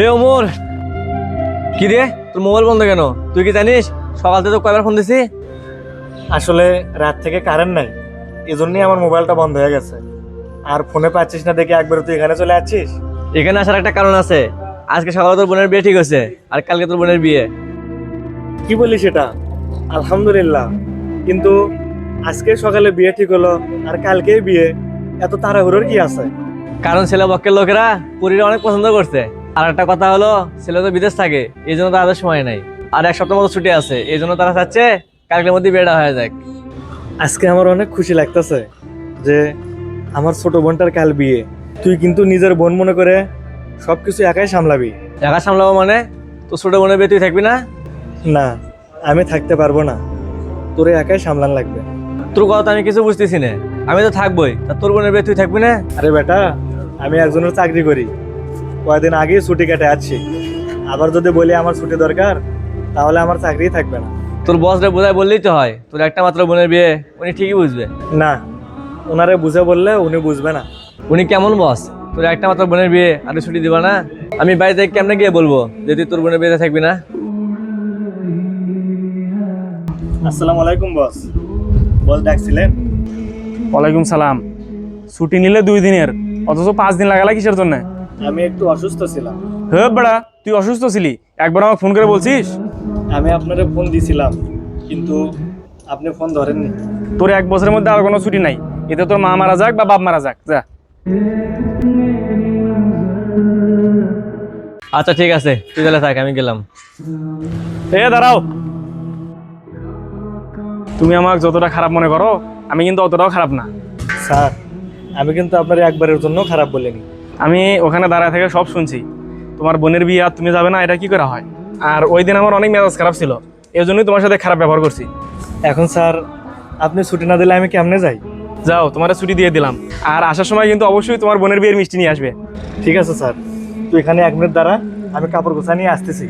ওমর, কি রে তোর মোবাইল বন্ধ কেন? তুই কি জানিস সকাল থেকে তো কয়বার ফোন দিছি? আসলে রাত থেকে কারেন্ট নাই, এজন্যই আমার মোবাইলটা বন্ধ হয়ে গেছে। আর ফোনে পাচ্ছিস না দেখে একবার তুই এখানে চলে আসছিস। এখানে আসার একটা কারণ আছে। আজকে সকালে তোর বোনের বিয়ে ঠিক হয়েছে, আর কালকে তোর বোনের বিয়ে। কি বলিস এটা? আলহামদুলিল্লাহ, কিন্তু আজকে সকালে বিয়ে ঠিক হলো আর কালকেই বিয়ে, এত তাড়াহুড়োর কি আছে? কারণ ছেলে পক্ষের লোকেরা পুরীরে অনেক পছন্দ করছে। আর একটা কথা হলো, ছেলে তো বিদেশ থাকে, এই জন্য তাদের সময় নাই। আর এক সপ্তাহ মতো ছুটি আছে, এই জন্য তারা চাচ্ছে কালকের মধ্যে বিয়েটা হয়ে যাক। আজকে আমার অনেক খুশি লাগতেছে যে আমার ছোট বোনটার কাল বিয়ে। তুই কিন্তু নিজের বোন মনে করে সবকিছু একাই সামলাবি। একা সামলাবো মানে? তোর ছোট বোনের বিয়ে তুই থাকবি না? না, আমি থাকতে পারবো না, তোরে একাই সামলান লাগবে। তোর কথা তো আমি কিছু বুঝতেছি না। আমি তো থাকবোই, তা তোর বোনের বিয়ে তুই থাকবি না? আরে বেটা, আমি একজনের চাকরি করি, কয়েকদিন আগেই ছুটি কেটে আসছি। আবার যদি বলি আমার ছুটি দরকার, তাহলে আমার চাকরিই থাকবে না। তোর বসরে বোঝায় বললেই তো হয়, তোর একটা মাত্র বোনের বিয়ে, উনি ঠিকই বুঝবে। না, ওনারে বুঝে বললে উনি বুঝবে না। উনি কেমন বস? তোর একটা মাত্র বোনের বিয়ে আর তুই ছুটি দিবা না? আমি বাড়িতে কেমনে গিয়ে বলবো যে তুই তোর বোনের বিয়েতে থাকবি না? আসসালামু আলাইকুম বস। বস ডাকছিলেন? ওয়ালাইকুম সালাম। ছুটি নিলে 2 দিনের, অথচ 5 দিন লাগালা কিসের জন্য? আমি একটু অসুস্থ ছিলাম। হে বেড়া, তুই অসুস্থ ছিলি? একবার আমাকে ফোন করে বলছিস? আমি আপনারে ফোন দিছিলাম, কিন্তু আপনি ফোন ধরেননি। তোর 1 বছরের মধ্যে আর কোনো ছুটি নাই, এতে তোর মা মারা যাক বা বাপ মারা যাক, যা। আচ্ছা ঠিক আছে, তুই তাহলে থাক, আমি গেলাম। এ দাঁড়াও, তুমি আমাকে যতটা খারাপ মনে করো, আমি কিন্তু অতটাও খারাপ না। স্যার, আমি কিন্তু আপনার একবারের জন্য খারাপ বলিনি। আমি ওখানে দাঁড়ায় থেকে সব শুনছি। তোমার বোনের বিয়ে আর তুমি যাবে না, এটা কি করে হয়? আর ওই দিন আমার অনেক মেজাজ খারাপ ছিল, এই জন্যই তোমার সাথে খারাপ ব্যবহার করছি। এখন স্যার, আপনি ছুটি না দিলে আমি কেমনে যাই? যাও, তোমার ছুটি দিয়ে দিলাম। আর আসার সময় কিন্তু অবশ্যই তোমার বোনের বিয়ের মিষ্টি নিয়ে আসবে। ঠিক আছে স্যার, তুই এখানে 1 মিনিট দাঁড়া, আমি কাপড় গোছা নিয়ে আসতেছি।